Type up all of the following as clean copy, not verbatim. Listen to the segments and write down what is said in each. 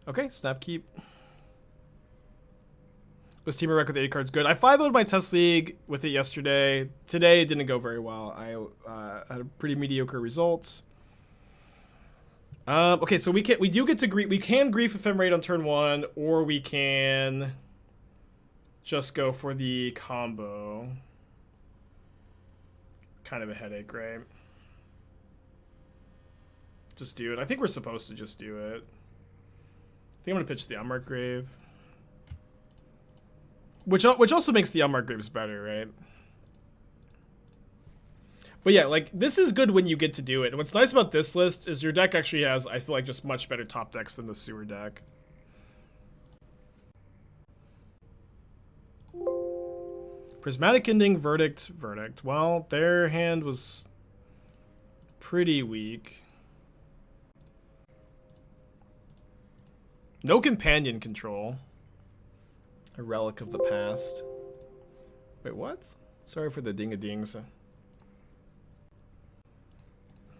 Okay, snap keep. Was Team Wreck with 80 cards good? I 5-0'd my test league with it yesterday. Today it didn't go very well. I had a pretty mediocre result. Okay, so we do get to grief. We can grief Ephemerate on turn 1, or we can just go for the combo. Kind of a headache, right? Just do it. I think we're supposed to just do it. I think I'm gonna pitch the Unmarked Grave. Which also makes the Unmarked Graves better, right? But yeah, like, this is good when you get to do it. And what's nice about this list is your deck actually has, I feel like, just much better top decks than the sewer deck. Prismatic Ending, Verdict. Well, their hand was pretty weak. No companion control. A relic of the past. Wait, what? Sorry for the ding-a-dings.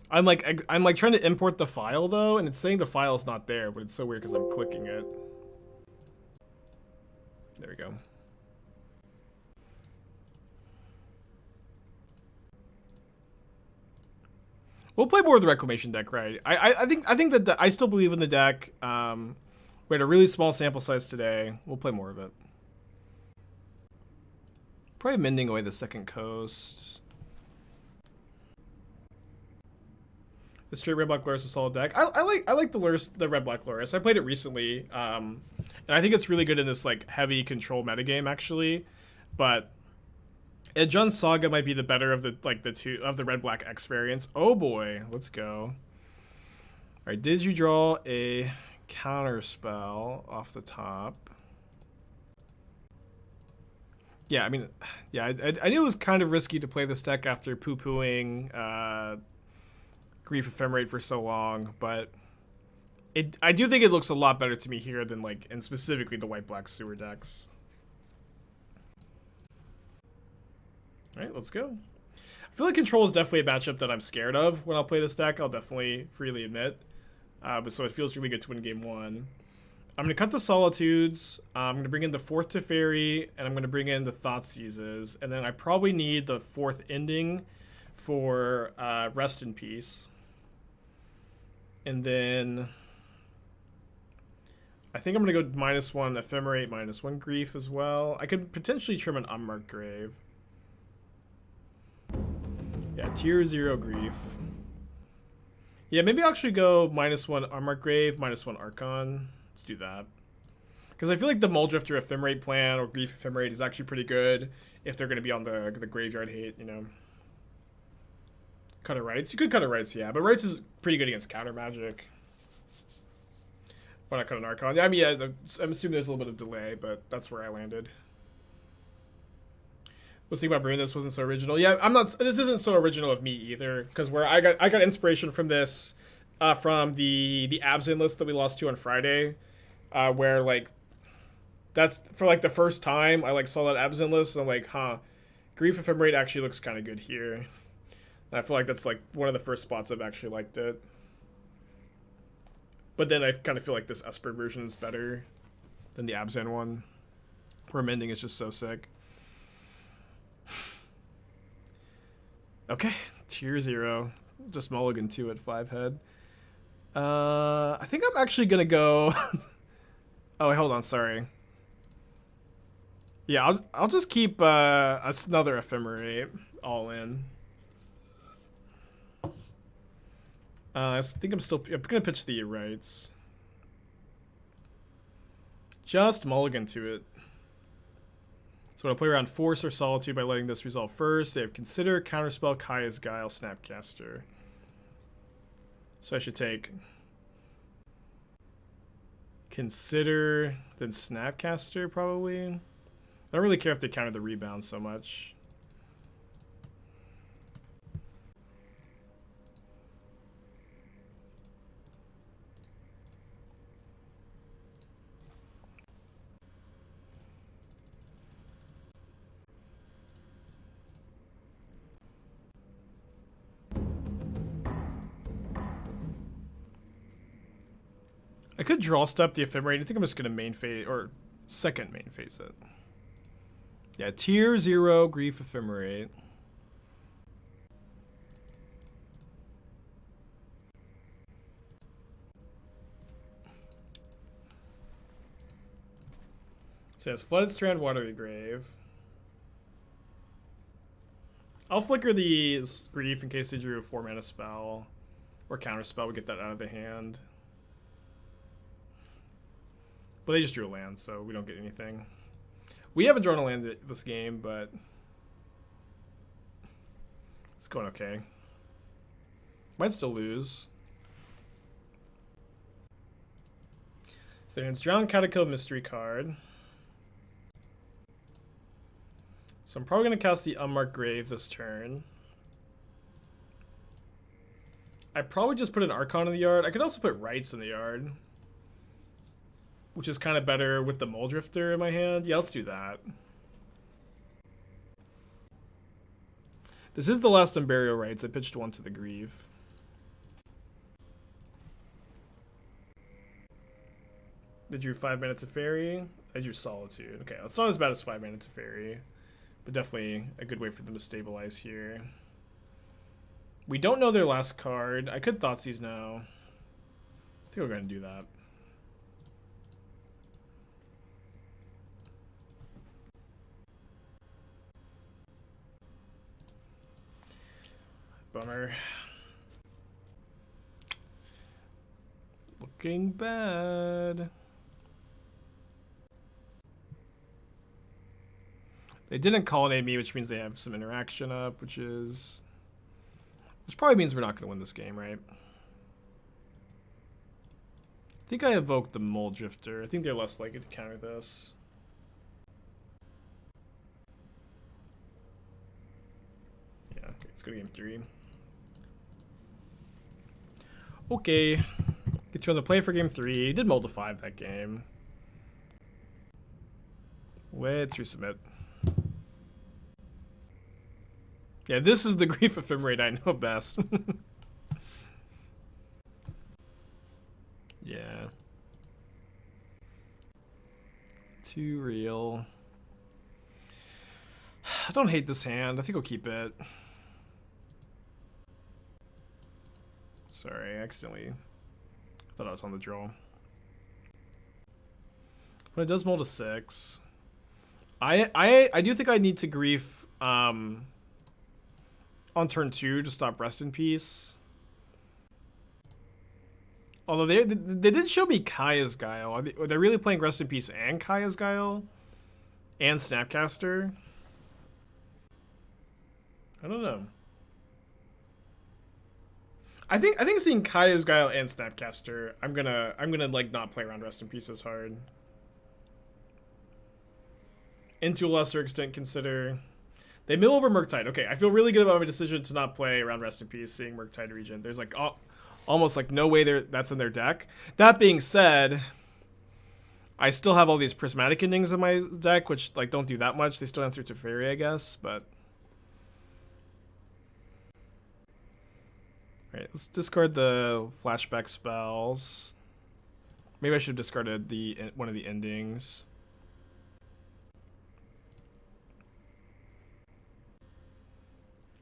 I'm like trying to import the file though, and it's saying the file's not there, but it's so weird because I'm clicking it. There we go. We'll play more of the Reclamation deck, right? I think that I still believe in the deck. We had a really small sample size today. We'll play more of it. Probably mending away the second coast. The straight red black Loris is a solid deck. I like the red black Loris. I played it recently, and I think it's really good in this like heavy control metagame actually. But Edjun Saga might be the better of the two of the red black X variants. Oh boy, let's go. All right, did you draw a counter spell off the top? Yeah, I mean, yeah, I knew it was kind of risky to play this deck after poo-pooing Grief Ephemerate for so long, but I do think it looks a lot better to me here than like, and specifically the white-black sewer decks. All right, let's go. I feel like control is definitely a matchup that I'm scared of when I'll play this deck. I'll definitely freely admit, but so it feels really good to win game 1. I'm going to cut the Solitudes, I'm going to bring in the 4th Teferi, and I'm going to bring in the Thoughtseizes, and then I probably need the 4th Ending for Rest in Peace. And then I think I'm going to go -1 Ephemerate, -1 Grief as well. I could potentially trim an Unmarked Grave. Yeah, tier 0 Grief. Yeah, maybe I'll actually go -1 Unmarked Grave, -1 Archon. Let's do that. Because I feel like the Mulldrifter Ephemerate plan or Grief Ephemerate is actually pretty good if they're going to be on the graveyard hate, you know. Cut a Rites. You could cut a Rites, yeah. But Rites is pretty good against counter magic. Why not cut an Archon? Yeah, I mean, yeah, I'm assuming there's a little bit of delay, but that's where I landed. Let's think about Brew. This wasn't so original. Yeah, this isn't so original of me either. Because where I got inspiration from this from the Absent list that we lost to on Friday. Where like that's for like the first time I like saw that Absent list and I'm like, huh, Grief Ephemerate actually looks kind of good here. And I feel like that's like one of the first spots I've actually liked it. But then I kind of feel like this Esper version is better than the Absent one. Where Mending is just so sick. Okay, tier 0. Just mulligan 2 at 5 head. I think I'm actually gonna go. Oh, wait, hold on, sorry. Yeah, I'll just keep another Ephemerate all in. I think I'm gonna pitch the Rites. Just mulligan to it. So I'm gonna play around Force or Solitude by letting this resolve first. They have Consider, Counterspell, Kaya's Guile, Snapcaster. So I should take Consider, then Snapcaster, probably. I don't really care if they counter the rebound so much. I could draw step the Ephemerate. I think I'm just gonna main phase or second main phase it. Yeah, tier 0 Grief Ephemerate. So it's Flooded Strand, Watery Grave. I'll flicker the Grief in case they drew a 4-mana spell or counter spell. We get that out of the hand. But they just drew a land, so we don't get anything. We haven't drawn a land this game, but it's going okay. Might still lose. So then it's Drowned Catacomb Mystery card. So I'm probably going to cast the Unmarked Grave this turn. I probably just put an Archon in the yard. I could also put Rites in the yard, which is kind of better with the Mulldrifter in my hand. Yeah, let's do that. This is the last Unburial Rites. I pitched one to the Grief. They drew 5 mana Teferi. I drew Solitude. Okay, it's not as bad as 5 mana Teferi, but definitely a good way for them to stabilize here. We don't know their last card. I could Thoughtseize now. I think we're going to do that. Bummer. Looking bad. They didn't colonnade me, which means they have some interaction up, which probably means we're not going to win this game, right? I think I evoked the Mulldrifter. I think they're less likely to counter this. Yeah, okay, let's go to game 3. Okay. Get you on the play for game 3. Did mull to 5 that game. Let's resubmit. Yeah, this is the Grief Ephemerate I know best. Yeah. Too real. I don't hate this hand. I think I'll keep it. Sorry, I accidentally thought I was on the draw. But it does mull to 6. I do think I need to Grief on turn 2 to stop Rest in Peace. Although they did show me Kaya's Guile. Are they really playing Rest in Peace and Kaya's Guile? And Snapcaster? I don't know. I think seeing Kaya's Guile and Snapcaster, I'm gonna like not play around Rest in Peace as hard. And to a lesser extent consider they mill over Murktide. Okay, I feel really good about my decision to not play around Rest in Peace, seeing Murktide Regent. There's like almost like no way that's in their deck. That being said, I still have all these Prismatic Endings in my deck, which like don't do that much. They still answer Teferi, I guess, but alright, let's discard the flashback spells. Maybe I should have discarded one of the endings.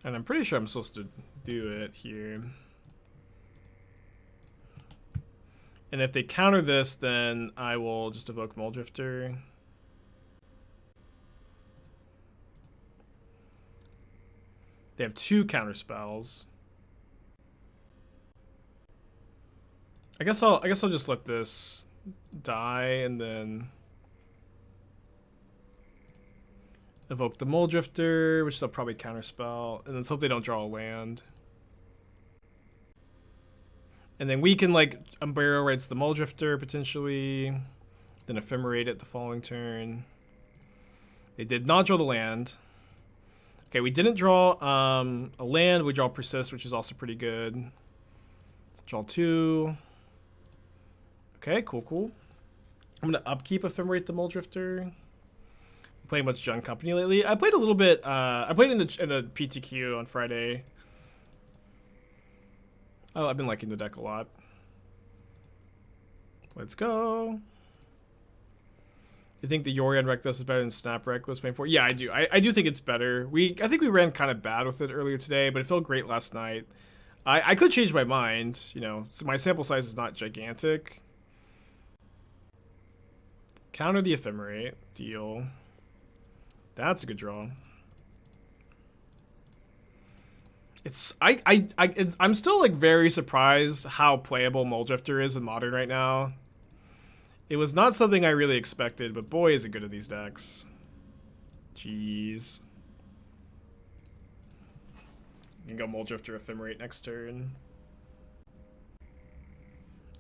And I'm pretty sure I'm supposed to do it here. And if they counter this, then I will just evoke Mulldrifter. They have 2 counter spells. I guess I'll just let this die and then evoke the Mulldrifter, which they'll probably counterspell, and let's hope they don't draw a land. And then we can like Unburial Rites the Mulldrifter potentially, then Ephemerate it the following turn. They did not draw the land. Okay, we didn't draw a land. We draw Persist, which is also pretty good. Draw 2. Okay, cool. I'm gonna upkeep Ephemerate the Mulldrifter. Playing much Junk Company lately. I played a little bit. I played in the PTQ on Friday. Oh, I've been liking the deck a lot. Let's go. You think the Yorion Reckless is better than Snap Reckless playing for? Yeah, I do. I do think it's better. I think we ran kind of bad with it earlier today, but it felt great last night. I could change my mind. You know, so my sample size is not gigantic. Counter the Ephemerate. Deal. That's a good draw. I'm still like very surprised how playable Mulldrifter is in Modern right now. It was not something I really expected, but boy is it good at these decks. Jeez. You can go Mulldrifter Ephemerate next turn.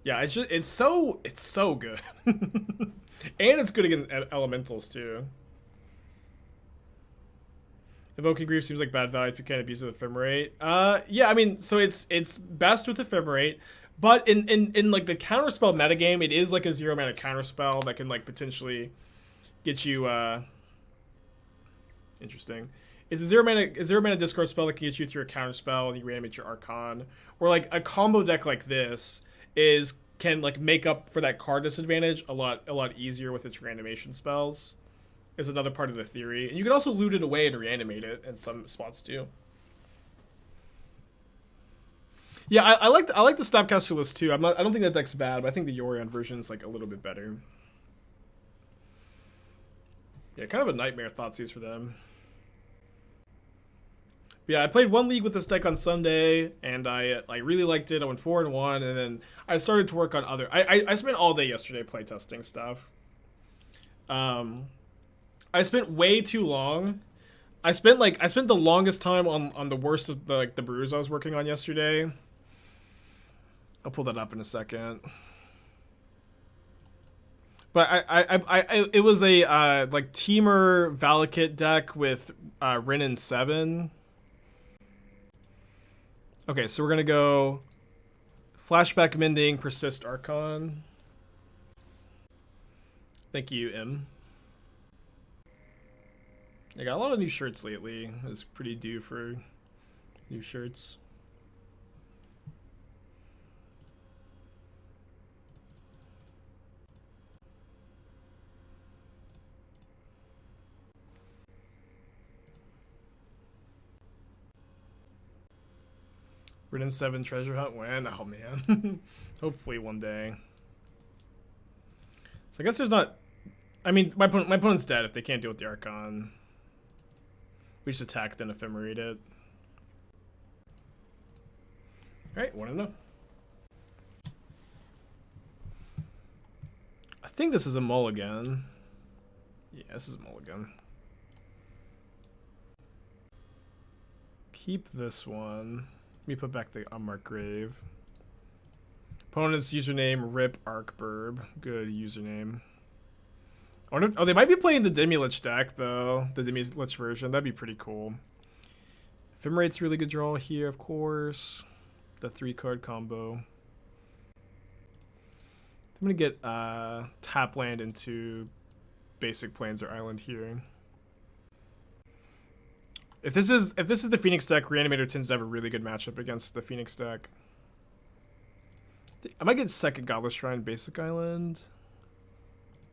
Yeah, it's so good. And it's good against elementals too. Evoking Grief seems like bad value if you can't abuse with Ephemerate. Yeah, I mean, so it's best with Ephemerate, but in like the counterspell metagame, it is like a 0-mana counterspell that can like potentially get you interesting. It's a 0-mana discard spell that can get you through a counterspell and you reanimate your Archon. Or like a combo deck like this can like make up for that card disadvantage a lot easier with its reanimation spells. Is another part of the theory. And you can also loot it away and reanimate it in some spots too. Yeah, I like the Snapcaster list too. I don't think that deck's bad, but I think the Yorion version is like a little bit better. Yeah, kind of a nightmare Thoughtseize for them. But yeah, I played one league with this deck on Sunday, and I really liked it. I went 4-1, and then I started to work on other. I spent all day yesterday playtesting stuff. I spent way too long. I spent the longest time on the worst of the brews I was working on yesterday. I'll pull that up in a second. But it was a like Teamer Valakut deck with Renin 7. Okay, so we're gonna go Flashback Mending, Persist Archon. Thank you, M. I got a lot of new shirts lately. It's pretty due for new shirts. Renin 7 treasure hunt when? Oh man. Hopefully one day. So I guess there's not. I mean, my opponent's dead if they can't deal with the Archon. We just attack, then Ephemerate it. Alright, 1-0. I think this is a mulligan. Yeah, this is a mulligan. Keep this one. Let me put back the Unmarked Grave. Opponent's username, Rip Arkburb. Good username. I wonder if, oh, they might be playing the Demi-Lich deck, though. The Demi-Lich version. That'd be pretty cool. Ephemerate's really good draw here, of course. The 3-card combo. I'm going to get tap land into basic plains or island here. If this is the Phoenix deck, Reanimator tends to have a really good matchup against the Phoenix deck. I might get second Godless Shrine basic island.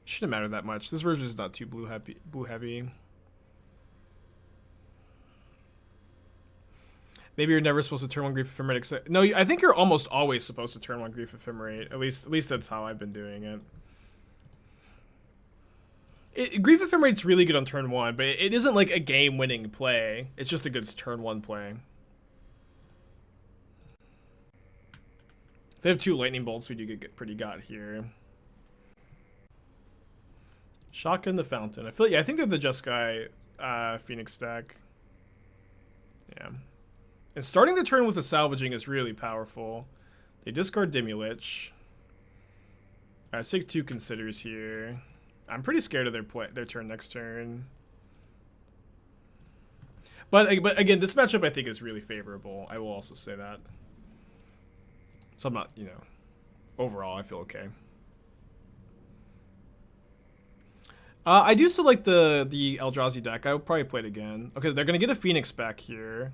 Shouldn't matter that much. This version is not too blue heavy. Maybe you're never supposed to turn one Grief Ephemerate. No, I think you're almost always supposed to turn one Grief Ephemerate. At least that's how I've been doing it. Grief Ephemerate's really good on turn 1, but it isn't like a game-winning play. It's just a good turn 1 play. If they have 2 lightning bolts, we do get pretty got here. Shotgun the Fountain. I think they're the Jeskai Phoenix deck. Yeah. And starting the turn with the salvaging is really powerful. They discard Demi-Lich. I take 2 considers here. I'm pretty scared of their turn next turn. But again, this matchup I think is really favorable. I will also say that. So I'm not, overall I feel okay. I do still like the Eldrazi deck. I would probably play it again. Okay, they're gonna get a Phoenix back here.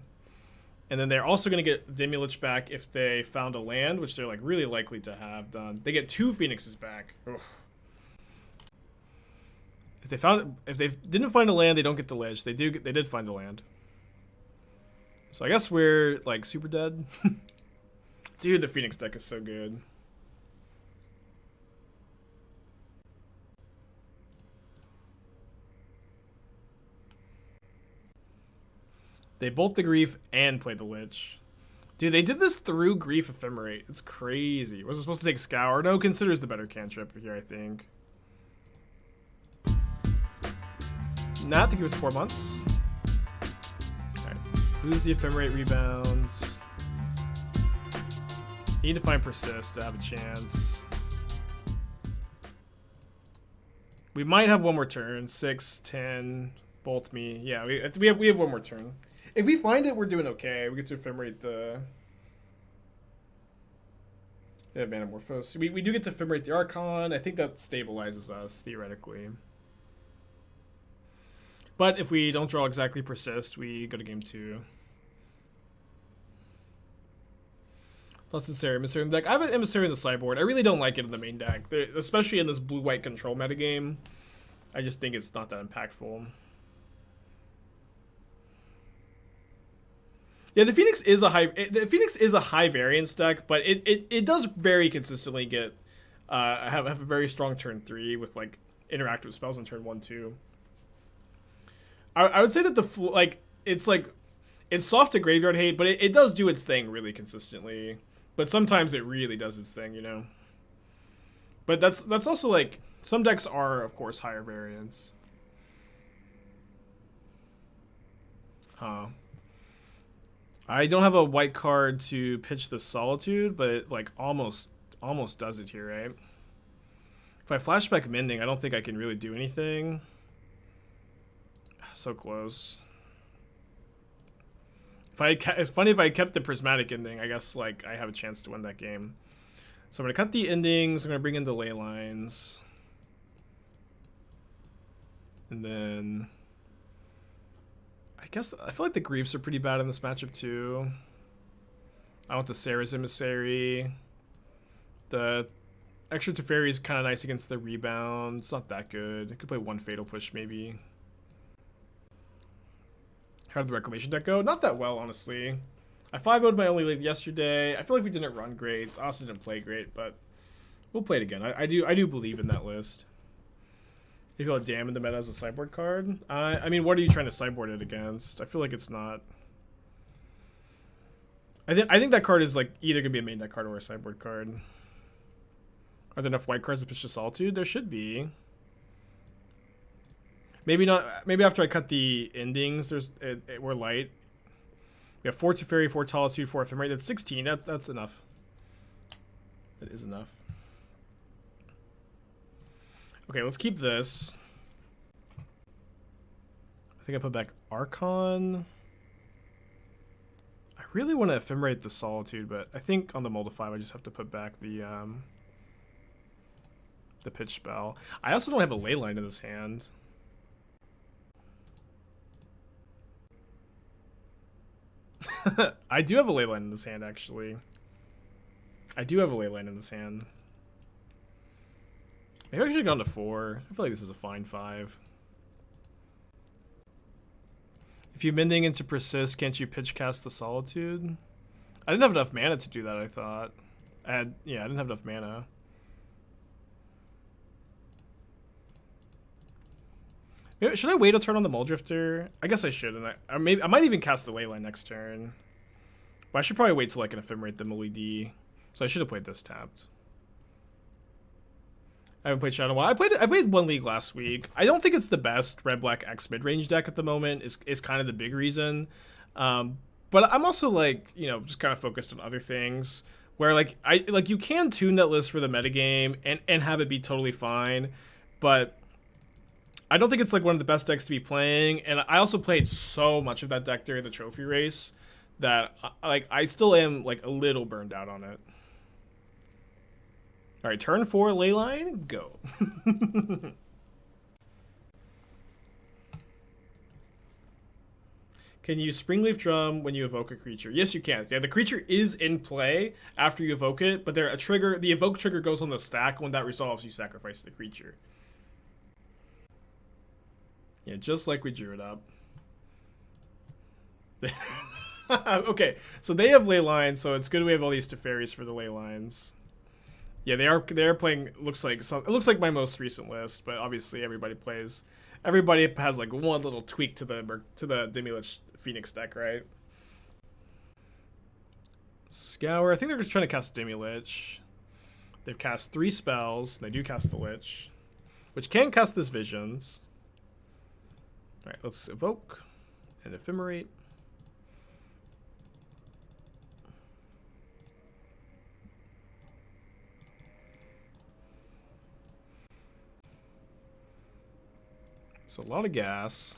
And then they're also going to get Dimulich back if they found a land, which they're like really likely to have done. They get 2 Phoenixes back. Ugh. If they didn't find a land, they don't get the Lich. They did find a land. So I guess we're like super dead. Dude, the Phoenix deck is so good. They bolt the Grief and play the Lich. Dude, they did this through Grief Ephemerate. It's crazy. Was it supposed to take Scour? No, Consider's the better cantrip here, I think. Not to give it 4 months. Alright. Lose the Ephemerate rebounds. Need to find Persist to have a chance. We might have one more turn. 6, 10, bolt me. Yeah, we have one more turn. If we find it, we're doing okay. We get to Ephemerate the... Yeah, Manamorphose. We do get to Ephemerate the Archon. I think that stabilizes us, theoretically. But if we don't draw exactly Persist, we go to game 2. Thought's Emissary in the deck. I have an Emissary in the sideboard. I really don't like it in the main deck, especially in this blue-white control metagame. I just think it's not that impactful. Yeah, the Phoenix is a high variance deck, but it does very consistently get have a very strong turn 3 with like interactive spells on turn 1, 2. I would say that it's soft to graveyard hate, but it does do its thing really consistently. But sometimes it really does its thing, you know. But that's also like some decks are of course higher variance. Huh. I don't have a white card to pitch the Solitude, but it like almost does it here, right? If I flashback Mending, I don't think I can really do anything. So close. It's funny if I kept the Prismatic Ending, I guess like I have a chance to win that game. So I'm gonna cut the endings. I'm gonna bring in the Leylines, and then I guess I feel like the Griefs are pretty bad in this matchup too. I want the Serra's Emissary. The extra Teferi is kind of nice against the rebound. It's not that good. I could play one Fatal Push maybe. How did the Reclamation deck go? Not that well, honestly. I 5-0'd my only league yesterday. I feel like we didn't run great. It's also didn't play great, but we'll play it again. I do believe in that list. You feel like Damn in the meta as a sideboard card? I mean, what are you trying to sideboard it against? I feel like it's not. I think that card is like either gonna be a main deck card or a sideboard card. Are there enough white cards to pitch to Solitude? There should be. Maybe not. Maybe after I cut the endings, we're light. We have 4 Teferi, 4 Solitude, 4 Ephemerate. That's 16. That's enough. That is enough. Okay, let's keep this. I think I put back Archon. I really want to Ephemerate the Solitude, but I think on the Mulldrifter I just have to put back the pitch spell. I also don't have a Leyline in this hand. I do have a Leyline in this hand, actually. I do have a Leyline in this hand. Maybe I should have gone to 4. I feel like this is a fine 5. If you Mending into Persist, can't you pitch cast the Solitude? I didn't have enough mana to do that, I thought. I didn't have enough mana. Should I wait a turn on the Mulldrifter? I guess I should, and I might even cast the Leyline next turn. But I should probably wait till I can Ephemerate the Mully-D. So I should have played this tapped. I haven't played Shadow Wild. I played one league last week. I don't think it's the best red-black X mid-range deck at the moment. Is kind of the big reason. But I'm also like, you know, just kind of focused on other things. Where like you can tune that list for the metagame and have it be totally fine. But I don't think it's like one of the best decks to be playing, and I also played so much of that deck during the trophy race that like I still am like a little burned out on it. All right, turn 4 Leyline, go. Can you Springleaf Drum when you evoke a creature? Yes, you can. Yeah, the creature is in play after you evoke it, but there a trigger. The evoke trigger goes on the stack. When that resolves, you sacrifice the creature. Yeah, just like we drew it up. Okay, so they have Leyline, so it's good we have all these Teferis for the Leylines. Yeah, they are playing. It looks like my most recent list, but obviously everybody plays. Everybody has like one little tweak to the Demilich Phoenix deck, right? Scour. I think they're just trying to cast Demilich. They've cast 3 spells. They do cast the Lich, which can cast this Visions. All right, let's evoke and Ephemerate. So a lot of gas.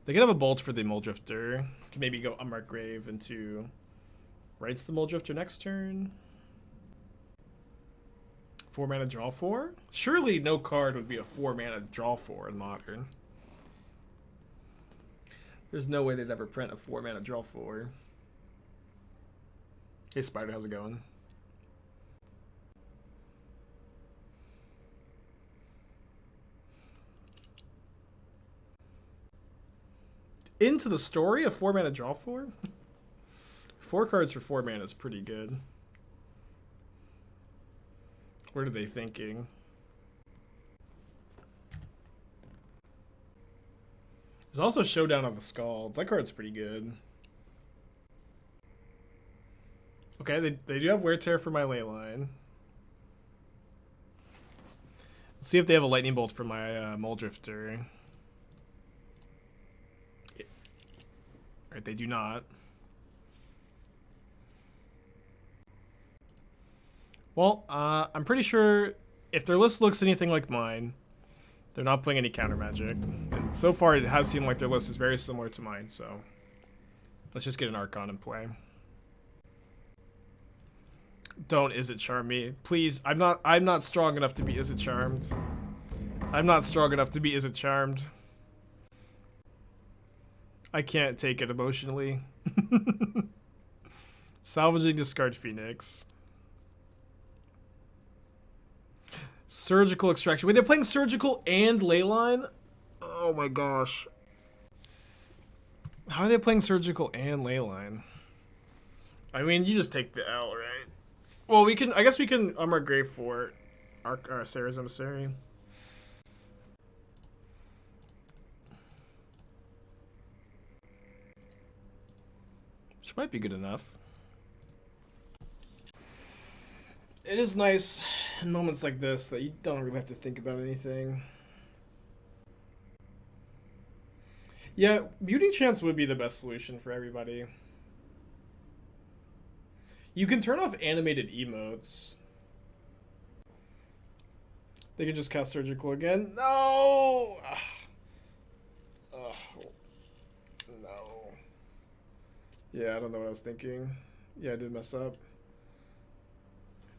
They could have a bolt for the Mulldrifter. Can maybe go Unmarked Grave into Rites the Mulldrifter next turn. 4 mana draw 4? Surely no card would be a 4 mana draw 4 in Modern. There's no way they'd ever print a 4 mana draw 4. Hey Spider, how's it going? Into the Story, a 4 mana draw 4? 4 cards for 4 mana is pretty good. What are they thinking? There's also Showdown of the Scalds. That card's pretty good. Okay, they do have Wear Tear for my Leyline. Let's see if they have a Lightning Bolt for my Mulldrifter. Right, they do not. Well, I'm pretty sure if their list looks anything like mine, they're not playing any counter magic. And so far, it has seemed like their list is very similar to mine. So let's just get an Archon in play. Don't Is It Charm me, please. I'm not strong enough to be Is It Charmed. I'm not strong enough to be Is It Charmed. I can't take it emotionally. Salvaging Discard Phoenix. Surgical Extraction. Wait, they're playing Surgical and Leyline? Oh my gosh. How are they playing Surgical and Leyline? I mean, you just take the L, right? Well, we can. I guess we can Unmarked Grave for Serra's Emissary. Which might be good enough. It is nice in moments like this that you don't really have to think about anything. Yeah, Muting Chance would be the best solution for everybody. You can turn off animated emotes. They can just cast Surgical again. No! No. Yeah, I don't know what I was thinking. Yeah, I did mess up.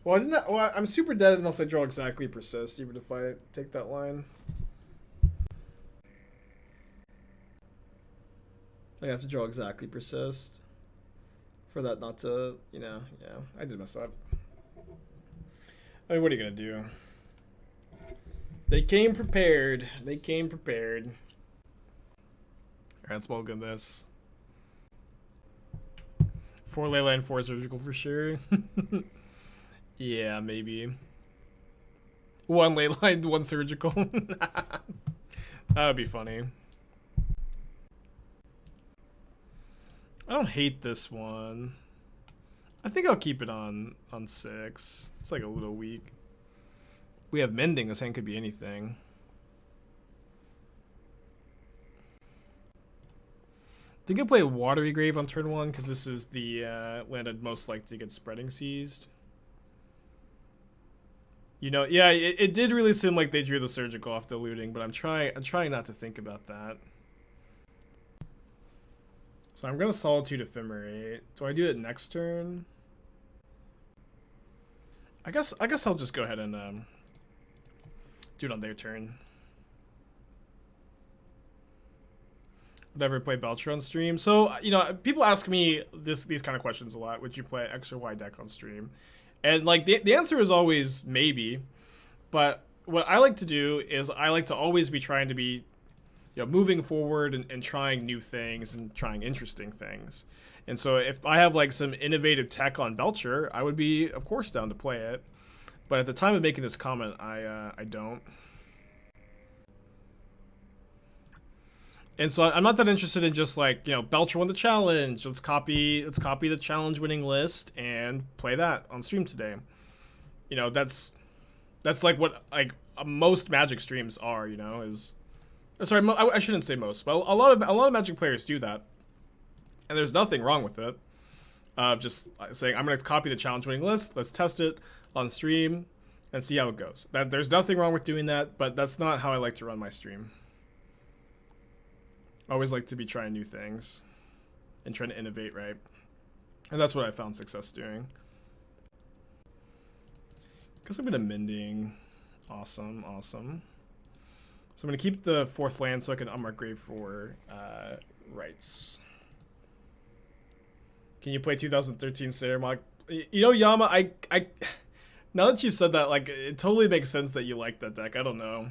Well, I didn't. Well, I'm super dead unless I draw exactly Persist, even if I take that line. I have to draw exactly Persist for that not to, you know, yeah, I did mess up. I mean, what are you gonna do? They came prepared. They came prepared. Alright, let's mulligan this. 4 Leyline, 4 Surgical for sure. Yeah, maybe. 1 Leyline, 1 Surgical. That would be funny. I don't hate this one. I think I'll keep it on 6. It's like a little weak. We have Mending. This hand could be anything. I think I'll play Watery Grave on turn 1 because this is the land I'd most like to get Spreading Seized. You know, yeah, it did really seem like they drew the Surgical off the looting, but I'm trying not to think about that. So I'm gonna Solitude Ephemerate. Do I do it next turn? I guess I'll just go ahead and do it on their turn. Would ever play Belcher on stream? So, you know, people ask me these kind of questions a lot. Would you play X or Y deck on stream? And, like, the answer is always maybe. But what I like to do is I like to always be trying to be, you know, moving forward and trying new things and trying interesting things. And so if I have, like, some innovative tech on Belcher, I would be, of course, down to play it. But at the time of making this comment, I don't. And so I'm not that interested in just, like, you know, Belcher won the challenge. Let's copy the challenge winning list and play that on stream today. You know, that's like what, like, most Magic streams are. You know, is sorry, I shouldn't say most, but a lot of Magic players do that, and there's nothing wrong with it. Just saying, I'm gonna copy the challenge winning list. Let's test it on stream and see how it goes. There's nothing wrong with doing that, but that's not how I like to run my stream. I always like to be trying new things and trying to innovate, right? And that's what I found success doing. Guess I'm gonna Mending. Awesome, awesome. So I'm gonna keep the 4th land so I can Unmarked Grave for Rites. Can you play 2013 Serra? You know, Yama, I now that you said that, like, it totally makes sense that you like that deck. I don't know.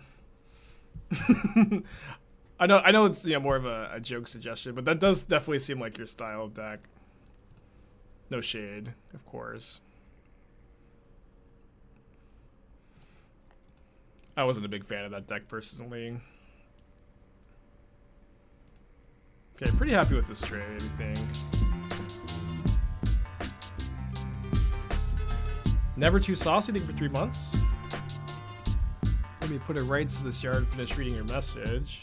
I know it's, you know, more of a joke suggestion, but that does definitely seem like your style of deck. No shade, of course. I wasn't a big fan of that deck personally. Okay, pretty happy with this trade, I think. Never too saucy, think for 3 months. Maybe put a rights to this yard and finish reading your message.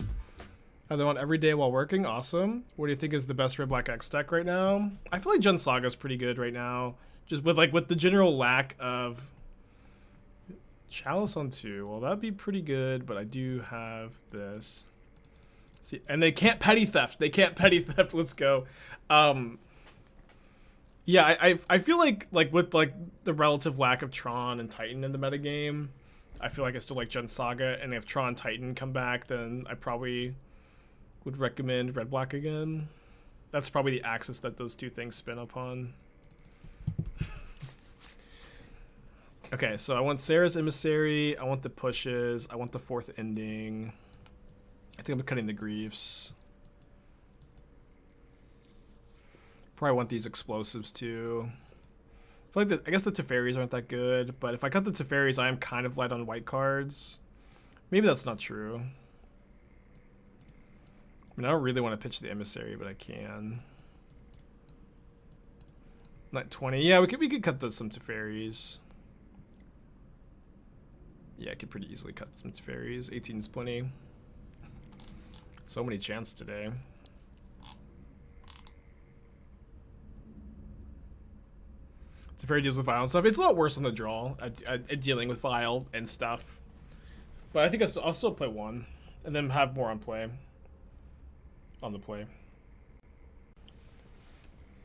Are they on every day while working? Awesome. What do you think is the best red black X deck right now? I feel like Jund Saga is pretty good right now. Just with the general lack of Chalice on 2. Well, that'd be pretty good, but I do have this. See, and they can't petty theft. They can't petty theft. Let's go. Yeah, I feel like with like the relative lack of Tron and Titan in the metagame, I feel like I still like Jund Saga, and if Tron Titan come back, then I probably would recommend red black again. That's probably the axis that those two things spin upon. Okay, so I want Serra's Emissary, I want the pushes, I want the 4th ending. I think I'm cutting the griefs. Probably want these explosives too. I feel like I guess the Teferis aren't that good, but if I cut the Teferis, I am kind of light on white cards. Maybe that's not true. I mean, I don't really want to pitch the Emissary, but I can. Not 20. Yeah, we could cut some Teferis. Yeah, I could pretty easily cut some Teferis. 18 is plenty. So many chants today. Teferi deals with Vile and stuff. It's a lot worse on the draw at dealing with Vile and stuff. But I think I'll still play one and then have more on play. On the play.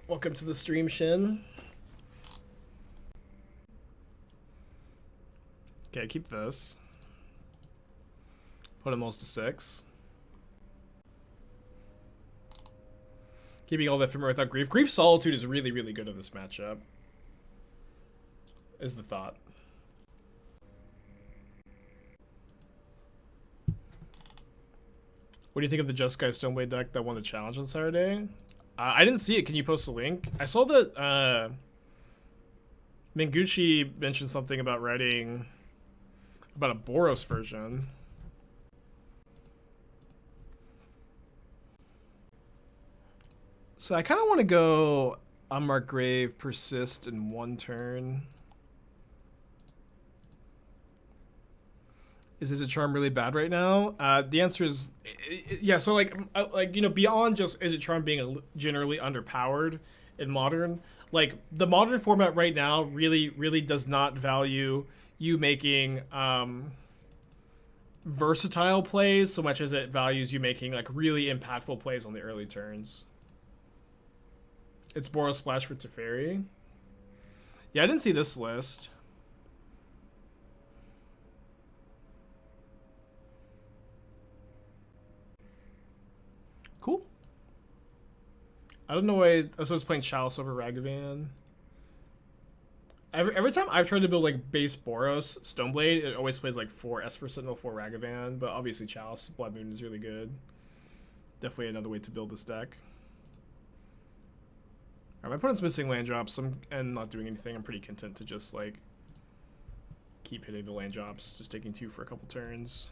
Welcome to the stream, Shin. Okay, keep this. Put him almost to 6. Keeping all the Ephemerate without Grief. Grief Solitude is really, really good in this matchup. Is the thought. What do you think of the Just Guy Stoneblade deck that won the challenge on Saturday? I didn't see it. Can you post a link? I saw that Minguchi mentioned something about writing about a Boros version. So I kind of want to go Unmarked Grave, Persist in one turn. Is this a charm really bad right now? The answer is, yeah. So like you know, beyond just is it charm being generally underpowered in modern, like the modern format right now really does not value you making versatile plays so much as it values you making like really impactful plays on the early turns. It's Boros Splash for Teferi. Yeah, I didn't see this list. Cool. I don't know why. So I was playing Chalice over Ragavan. Every time I've tried to build like base Boros Stoneblade, it always plays like 4 Esper Sentinel, 4 Ragavan. But obviously Chalice Blood Moon is really good. Definitely another way to build this deck. Alright, my opponent's missing land drops and not doing anything. I'm pretty content to just like keep hitting the land drops, just taking 2 for a couple turns.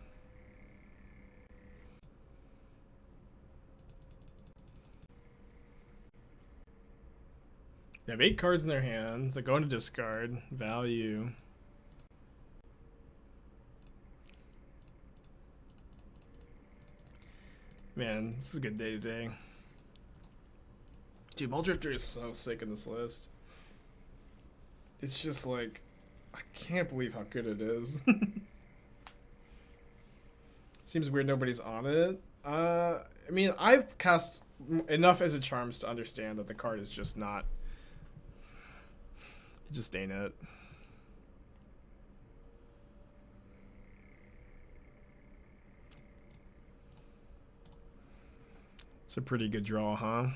They have 8 cards in their hands. They go into discard. Value. Man, this is a good day today. Dude, Mulldrifter is so sick in this list. It's just like, I can't believe how good it is. Seems weird nobody's on it. I mean, I've cast enough as a charms to understand that the card is just not. It just ain't it. It's a pretty good draw, huh? I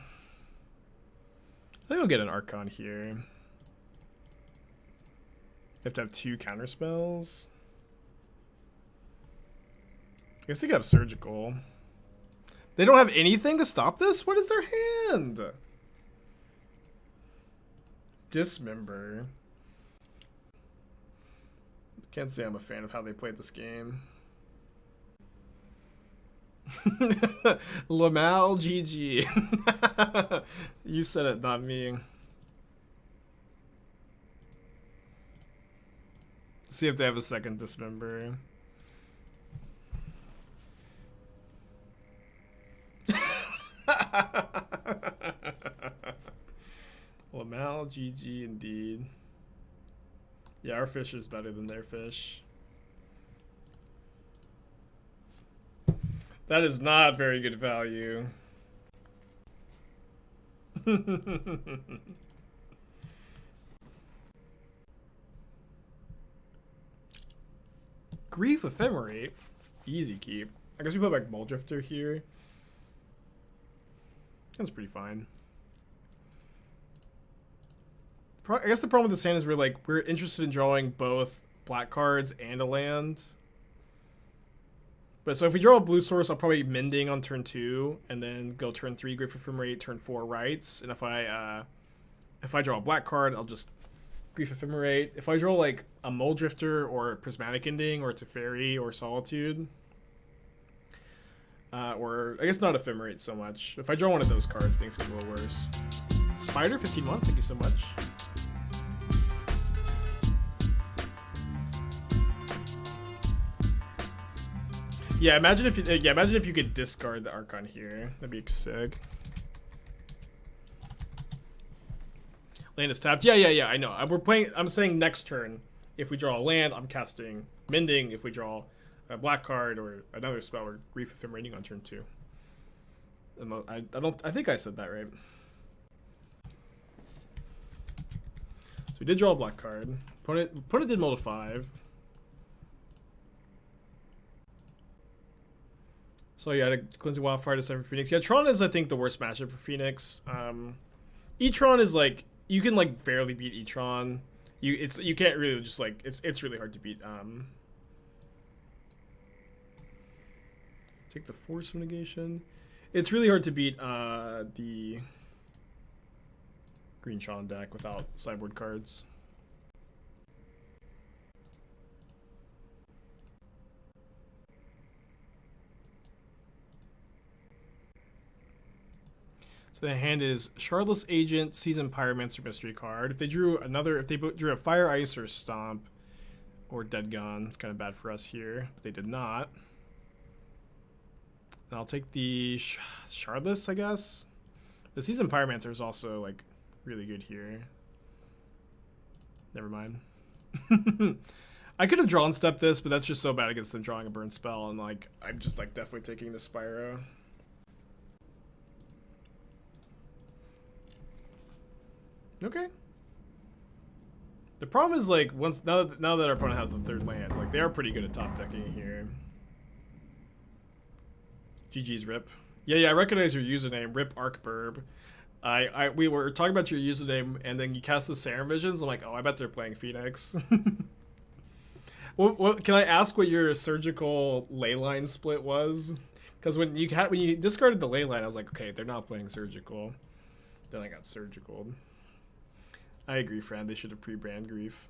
think I'll get an Archon here. You have to have 2 counter spells. I guess they could have Surgical. They don't have anything to stop this? What is their hand? Dismember. Can't say I'm a fan of how they played this game. Lamal GG. You said it, not me. See if they have a second Dismember. Lamal GG indeed. Yeah, our fish is better than their fish. That is not very good value. Grief Ephemerate. Easy keep. I guess we put like Mulldrifter here. That's pretty fine. I guess the problem with this hand is we're interested in drawing both black cards and a land. But so if we draw a blue source, I'll probably Mending on turn 2, and then go turn 3 Grief Ephemerate, turn 4 Rites. And if I draw a black card, I'll just Grief Ephemerate. If I draw like a Mulldrifter or a Prismatic Ending or a Teferi or Solitude, or I guess not Ephemerate so much. If I draw one of those cards, things get a little worse. Spider, 15 months, thank you so much. Yeah, imagine if you could discard the Archon here. That'd be sick. Land is tapped. Yeah. I know. I'm saying next turn, if we draw a land, I'm casting Mending. If we draw a black card or another spell, or Grief Ephemerating on turn 2. And I think I said that right. So we did draw a black card. Opponent did mull to 5. So yeah, a Cleansing Wildfire to 7 for Phoenix. Yeah, Tron is I think the worst matchup for Phoenix. E-Tron is like you can like barely beat E-Tron. You can't really just like it's really hard to beat. Take the Force Negation. It's really hard to beat the Green Tron deck without sideboard cards. So the hand is Shardless Agent, Seasoned Pyromancer Mystery card. If they drew a Fire, Ice, or Stomp, or Dead Gone, it's kind of bad for us here. But they did not. And I'll take the Shardless, I guess. The Seasoned Pyromancer is also like really good here. Never mind. I could have drawn step this, but that's just so bad against them drawing a burn spell, and like I'm just like definitely taking the Spyro. Okay. The problem is like now that our opponent has the 3rd land, like they are pretty good at top decking here. GG's Rip. Yeah, I recognize your username, Rip Arcburb. We were talking about your username, and then you cast the Serra visions. I'm like, oh, I bet they're playing Phoenix. What can I ask what your surgical Leyline split was? Because when you discarded the Leyline, I was like, okay, they're not playing surgical. Then I got surgical. I agree, friend. They should have pre-brand grief.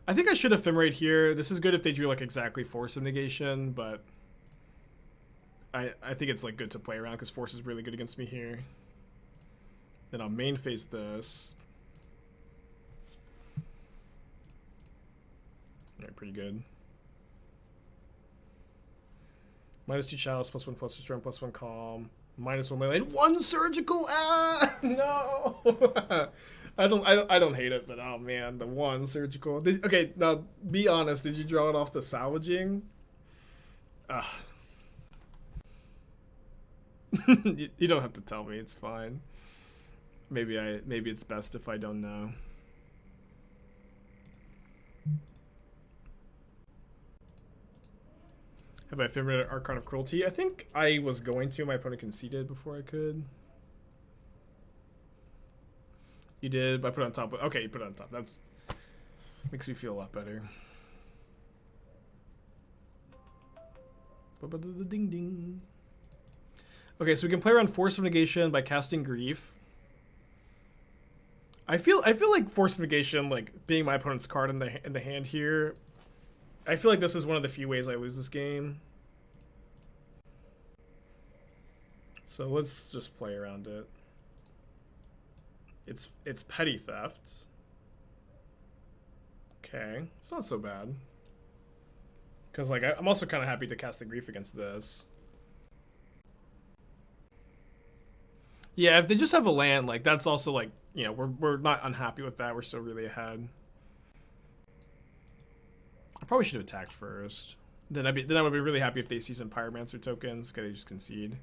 I think I should ephemerate here. This is good if they drew like exactly Force of Negation, but I think it's like good to play around because Force is really good against me here. Then I'll main face this. Alright, pretty good. -2 Chalice, +1 Flooded Strand, +1 Calm, -1 Leyline, 1 Surgical. Ah, no. I don't hate it, but oh man, the 1 Surgical. Okay, now be honest. Did you draw it off the salvaging? You don't have to tell me. It's fine. Maybe it's best if I don't know. Have I ephemerate Archon of Cruelty? I think I was going to. My opponent conceded before I could. You did, but I put it on top. Okay, you put it on top. That's makes me feel a lot better. Ding ding. Okay, so we can play around Force of Negation by casting Grief. I feel like Force of Negation, like being my opponent's card in the hand here. I feel like this is one of the few ways I lose this game. So let's just play around it. It's Petty Theft. Okay, it's not so bad. Because like I'm also kind of happy to cast the Grief against this. Yeah, if they just have a land, like that's also like, you know, we're not unhappy with that. We're still really ahead. I probably should have attacked first. Then I would be really happy if they see some Pyromancer tokens. Okay, they just concede.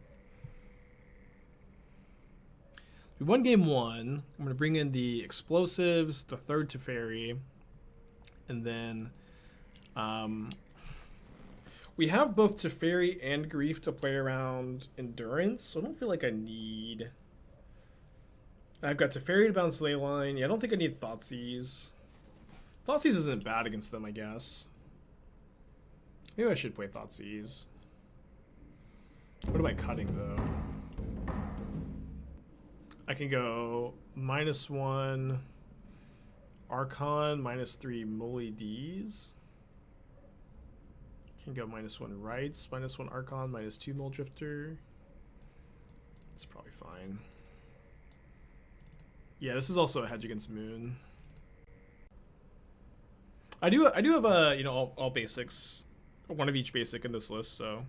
We won game 1. I'm gonna bring in the explosives, the 3rd Teferi, and then we have both Teferi and Grief to play around Endurance, so I don't feel like I need. I've got Teferi to bounce Leyline. Yeah, I don't think I need Thoughtseize. Thoughtseize isn't bad against them, I guess. Maybe I should play Thoughtseize. What am I cutting, though? I can go -1 Archon, -3 Mully D's. Can go -1 Rites, -1 Archon, -2 Mulldrifter. It's probably fine. Yeah, this is also a hedge against Moon. I do have a, you know, all basics, one of each basic in this list, so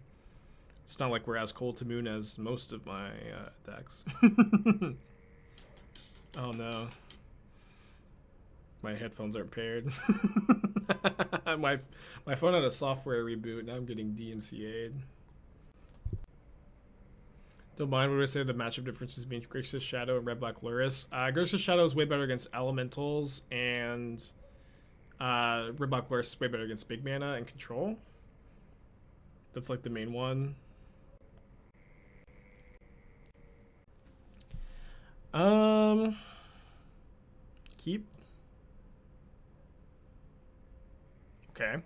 it's not like we're as cold to Moon as most of my decks. Oh no, my headphones aren't paired. my phone had a software reboot. Now I'm getting DMCA'd. Don't mind what I say the matchup differences between Grixis Shadow and Red Black Luris. Grixis Shadow is way better against elementals, and Red Black Luris is way better against big mana and control. That's like the main one. Keep. Okay.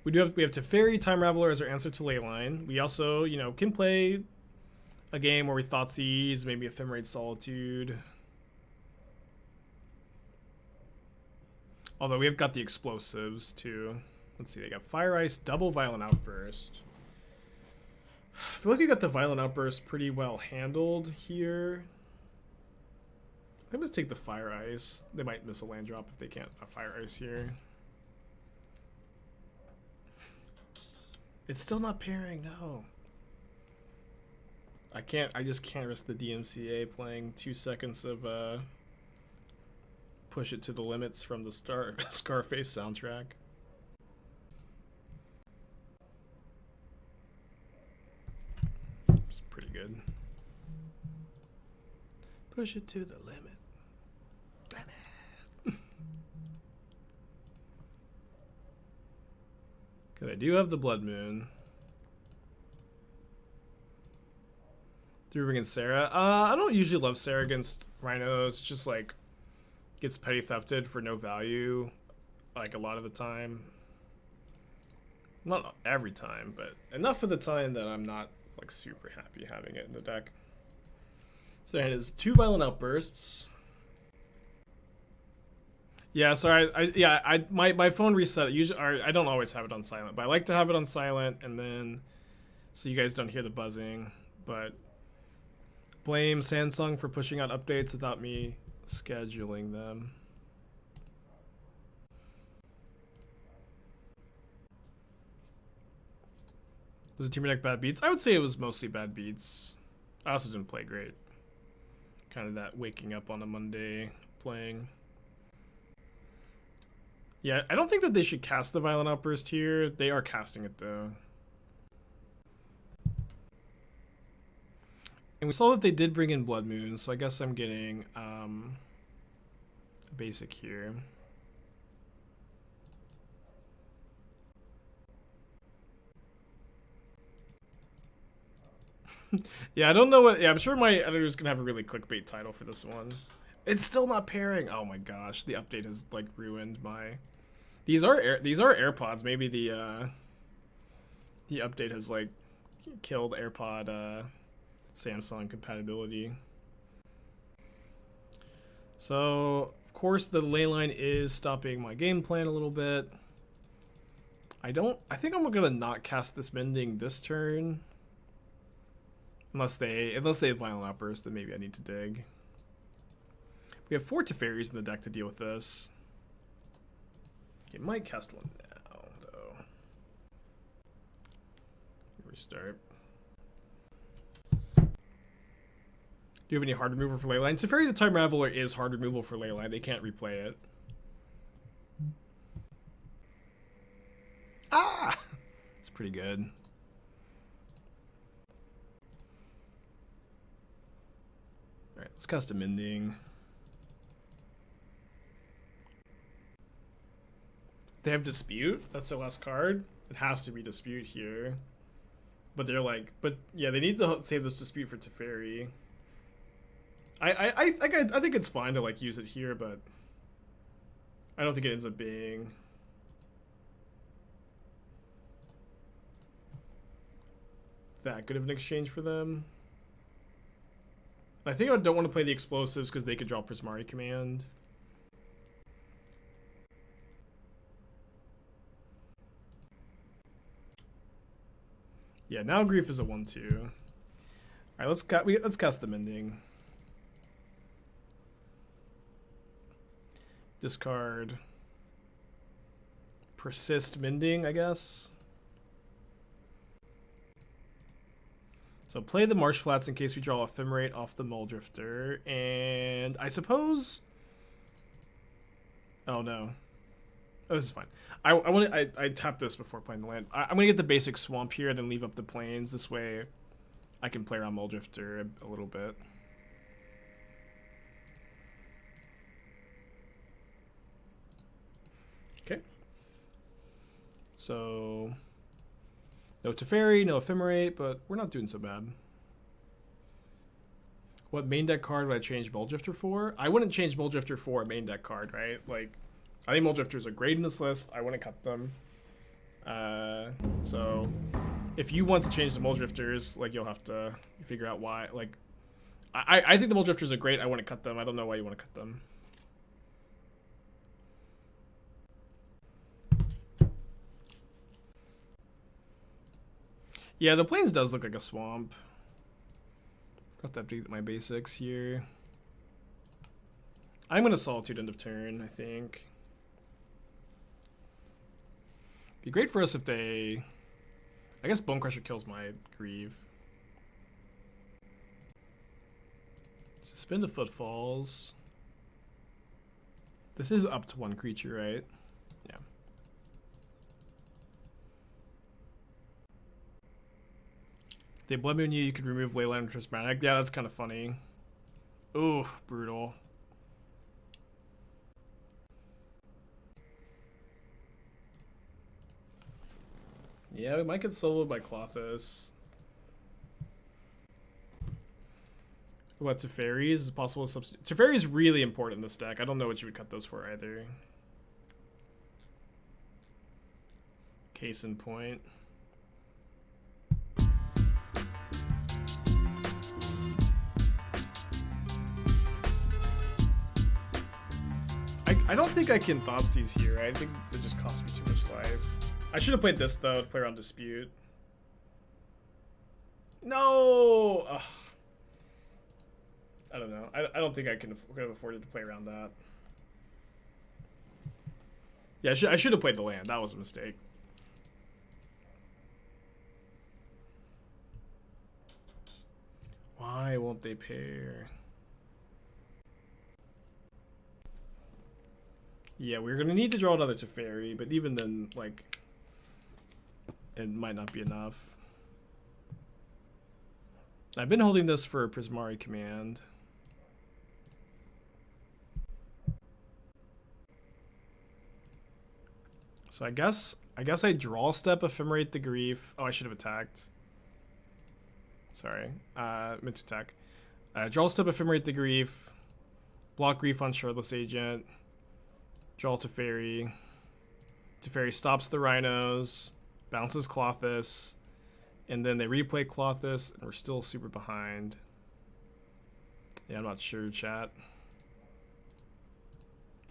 We have Teferi, Time Raveler as our answer to Leyline. We also, you know, can play a game where we Thoughtseize, maybe Ephemerate Solitude. Although we have got the explosives too. Let's see, they got Fire Ice, double Violent Outburst. I feel like we got the Violent Outburst pretty well handled here. I think let's take the Fire Ice. They might miss a land drop if they can't Fire Ice here. It's still not pairing, no. I just can't risk the DMCA playing 2 seconds of Push It to the Limits from the Scarface soundtrack. It's pretty good. Push it to the limit. Because I do have the Blood Moon. Do we bring in Serra? I don't usually love Serra against Rhinos. It's just like gets petty thefted for no value, like a lot of the time. Not every time, but enough of the time that I'm not like super happy having it in the deck. So it is 2 Violent Outbursts. Yeah, sorry. My phone reset. Usually, I don't always have it on silent, but I like to have it on silent, and then so you guys don't hear the buzzing. But blame Samsung for pushing out updates without me scheduling them. Was the team deck bad beats? I would say it was mostly bad beats. I also didn't play great. Kind of that waking up on a Monday playing. Yeah, I don't think that they should cast the Violent Outburst here. They are casting it though. And we saw that they did bring in Blood Moon, so I guess I'm getting a basic here. Yeah, I don't know what. Yeah, I'm sure my editor's gonna have a really clickbait title for this one. It's still not pairing. Oh my gosh, the update has like ruined my. These are AirPods. Maybe the update has like killed AirPod Samsung compatibility. So of course the Leyline is stopping my game plan a little bit. I think I'm gonna not cast this Mending this turn. Unless they have Violent Outburst, then maybe I need to dig. We have 4 Teferis in the deck to deal with this. You might cast one now, though. Restart. Do you have any hard removal for Leyline? Teferi the Time Raveler is hard removal for Leyline. They can't replay it. Ah! It's pretty good. Alright, let's cast a Mending. They have Dispute. That's their last card. It has to be Dispute here. But they're like, yeah, they need to save this Dispute for Teferi. I think it's fine to like use it here, but I don't think it ends up being that good of an exchange for them. I think I don't want to play the explosives because they could draw Prismatic Command. Yeah, now Grief is a 1/2. All right, let's cast the Mending. Discard. Persist Mending, I guess. So play the Marsh Flats in case we draw Ephemerate off the Mulldrifter, and I suppose. Oh no. Oh, this is fine. I tapped this before playing the land. I'm gonna get the basic swamp here, then leave up the plains. This way, I can play around Mulldrifter a little bit. Okay. So no Teferi, no Ephemerate, but we're not doing so bad. What main deck card would I change Mulldrifter for? I wouldn't change Mulldrifter for a main deck card, right? Like, I think Mulldrifters are great in this list. I wouldn't cut them. So if you want to change the Mulldrifters, like, you'll have to figure out why. Like, I think the Mulldrifters are great. I wouldn't cut them. I don't know why you want to cut them. Yeah, the plains does look like a swamp. Got to update my basics here. I'm gonna Solitude end of turn, I think. Be great for us if they. I guess Bone Crusher kills my Grieve. Suspend the Footfalls. This is up to 1 creature, right? Yeah. They Blood Moon you, you could remove Leyline and Prismatic. Yeah, that's kind of funny. Ooh, brutal. Yeah, we might get soloed by Klothys. What, Teferi is possible to substitute? Teferi is really important in this deck. I don't know what you would cut those for either. Case in point. I don't think I can Thoughtseize here. I think it just costs me too much life. I should have played this though to play around Dispute. No! Ugh. I don't know. I don't think I could have afforded to play around that. Yeah, I should have played the land. That was a mistake. Why won't they pair? Yeah, we're gonna need to draw another Teferi, but even then, like, it might not be enough. I've been holding this for Prismari Command. So I guess I draw step Ephemerate the Grief. Oh, I should have attacked. Sorry, meant to attack. Draw step Ephemerate the Grief. Block Grief on Shardless Agent. Draw Teferi. Teferi stops the Rhinos. Bounces Clothis. And then they replay Clothis, and we're still super behind. Yeah, I'm not sure, chat.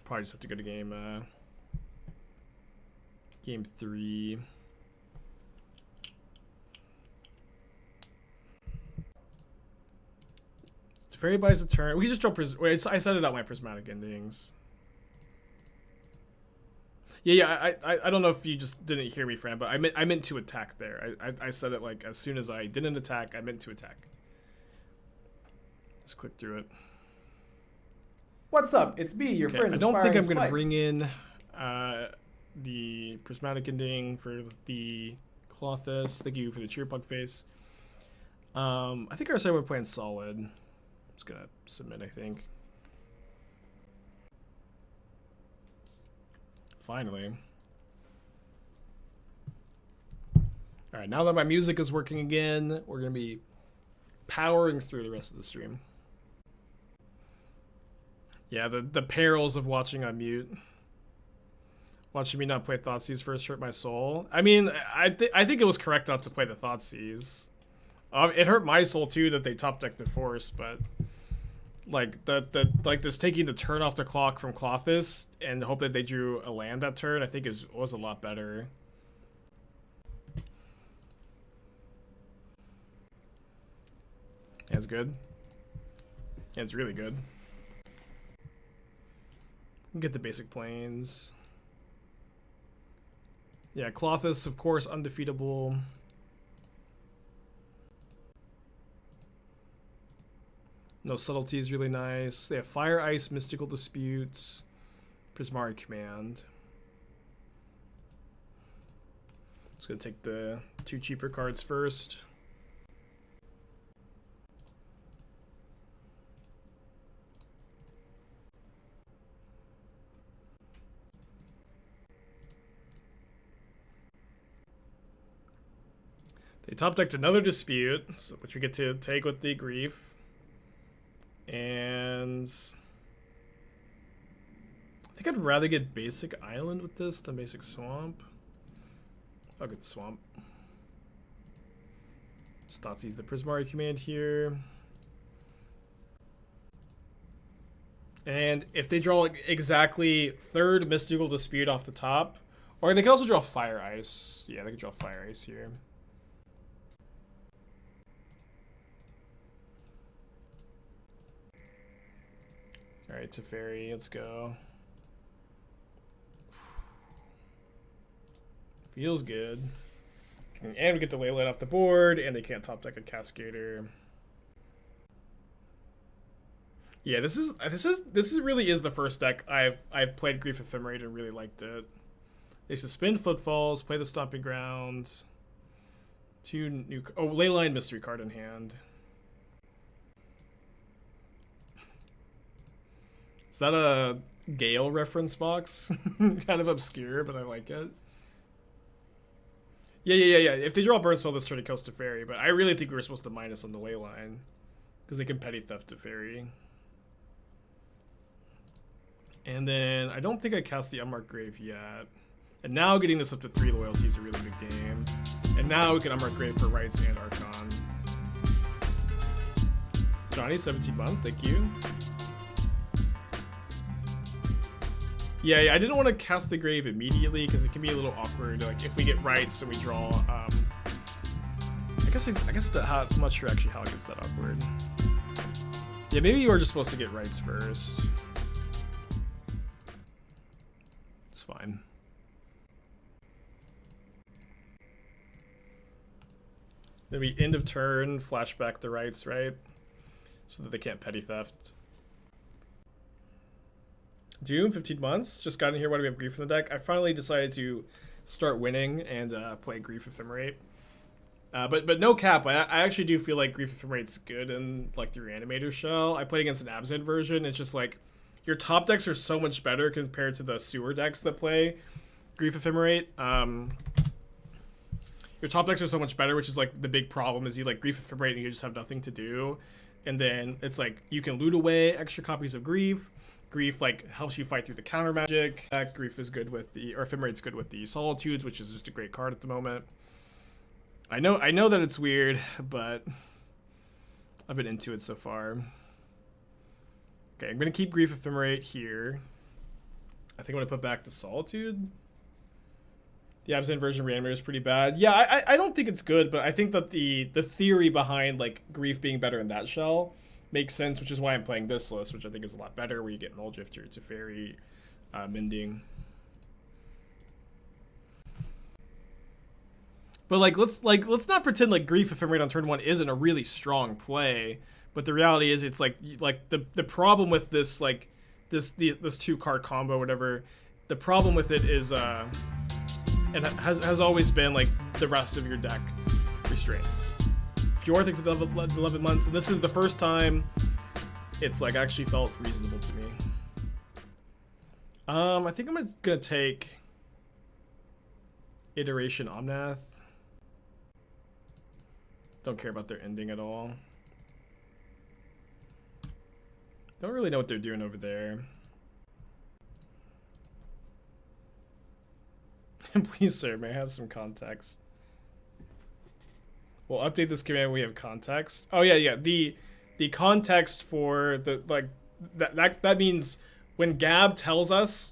Probably just have to go to game 3. Teferi buys a turn. We can just draw wait, I set it out my Prismatic Endings. Yeah, I don't know if you just didn't hear me, Fran, but I meant to attack there. I said it like as soon as I didn't attack, I meant to attack. Just click through it. What's up? It's me, your friend. I don't think I'm going to bring in the Prismatic Ending for the Clothis. Thank you for the Cheerpug face. I think our side we're playing solid. I'm just going to submit, I think. Finally. Alright, now that my music is working again, we're going to be powering through the rest of the stream. Yeah, the perils of watching on mute. Watching me not play Thoughtseize first hurt my soul. I mean, I think it was correct not to play the Thoughtseize. It hurt my soul too that they top decked the Force, but like like this taking the turn off the clock from Clothis and hope that they drew a land that turn, I think was a lot better. It's good. Yeah, it's really good. Get the basic planes. Yeah, Clothis, of course, undefeatable. No Subtlety is really nice. They have Fire, Ice, Mystical Disputes, Prismari Command. Just gonna take the 2 cheaper cards first. They top decked another Dispute, which we get to take with the Grief. And I think I'd rather get basic Island with this than basic Swamp. I'll get the Swamp. Thoughtseize the Prismari Command here. And if they draw exactly 3rd Mystical Dispute off the top, or they can also draw Fire Ice. Yeah, they can draw Fire Ice here. Alright, Teferi, let's go. Feels good. And we get the Leyline off the board, and they can't top deck a Cascader. Yeah, this really is the first deck I've played Grief Ephemerate and really liked it. They suspend Footfalls, play the Stomping Ground. 2 new Leyline mystery card in hand. Is that a Gale reference box? Kind of obscure, but I like it. Yeah. If they draw Birdswell, this turn it kills Teferi, but I really think we were supposed to minus on the Leyline. Because they can petty theft Teferi. And then I don't think I cast the Unmarked Grave yet. And now getting this up to 3 loyalty is a really good game. And now we can Unmarked Grave for Rites and Archon. Johnny, 17 months, thank you. Yeah, I didn't want to cast the Grave immediately because it can be a little awkward. Like if we get Rites and we draw, I guess I'm not sure actually how it gets that awkward. Yeah, maybe you are just supposed to get Rites first. It's fine. Maybe end of turn, flashback the Rites, right? So that they can't petty theft. Doom, 15 months. Just got in here. Why do we have Grief in the deck? I finally decided to start winning and play Grief Ephemerate. But no cap. I actually do feel like Grief Ephemerate's good in like the Reanimator shell. I played against an Absent version. It's just like your top decks are so much better compared to the sewer decks that play Grief Ephemerate. Your top decks are so much better, which is like the big problem is you like Grief Ephemerate and you just have nothing to do. And then it's like you can loot away extra copies of Grief. Grief like helps you fight through the counter magic. Grief is good with the, or Ephemerate's good with the Solitudes, which is just a great card at the moment. I know that it's weird, but I've been into it so far. Okay, I'm gonna keep Grief Ephemerate here. I think I'm gonna put back the Solitude. The Absent version of Reanimator is pretty bad. Yeah, I don't think it's good, but I think that the theory behind like Grief being better in that shell makes sense, which is why I'm playing this list, which I think is a lot better, where you get Mulldrifter, Teferi, Mending. But let's not pretend like Grief Ephemerate on turn 1 isn't a really strong play. But the reality is, it's like the problem with this like this 2-card combo, whatever. The problem with it is and has always been like the rest of your deck restraints. If you are thinking for the 11 months, and this is the first time it's like actually felt reasonable to me. I think I'm gonna take Iteration Omnath. Don't care about their ending at all. Don't really know what they're doing over there. Please, sir, may I have some context? We'll update this command when we have context. Oh yeah. The context for the like that means when Gab tells us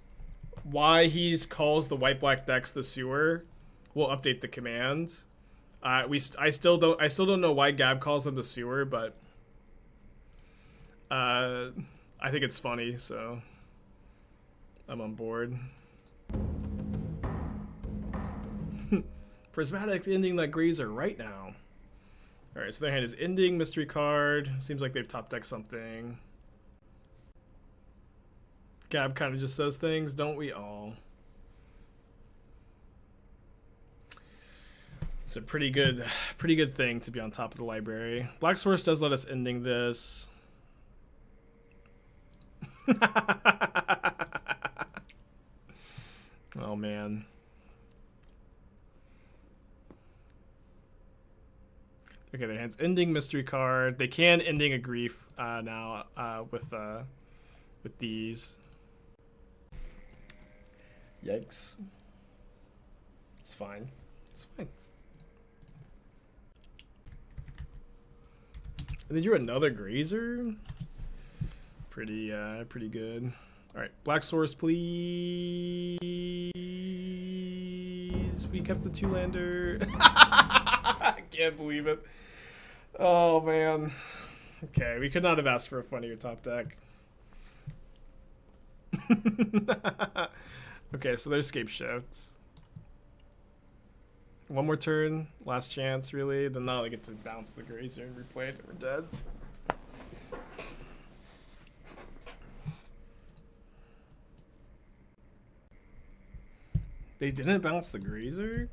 why he calls the white-black decks the sewer, we'll update the command. I still don't know why Gab calls them the sewer, but I think it's funny, so I'm on board. Prismatic Ending that Grazer right now. Alright, so their hand is Ending, mystery card. Seems like they've top decked something. Gab kind of just says things, don't we all? It's a pretty good thing to be on top of the library. Black Source does let us Ending this. Oh man. Okay, their hand's Ending, mystery card. They can Ending a Grief now with these. Yikes. It's fine. It's fine. And they drew another Grazer. Pretty good. All right, Black Source, please. We kept the 2-lander. I can't believe it. Oh man. Okay, we could not have asked for a funnier top deck. Okay, so there's Scape Shift. One more turn, last chance, really. Then now they get to bounce the Grazer and replay it, and we're dead. They didn't bounce the Grazer?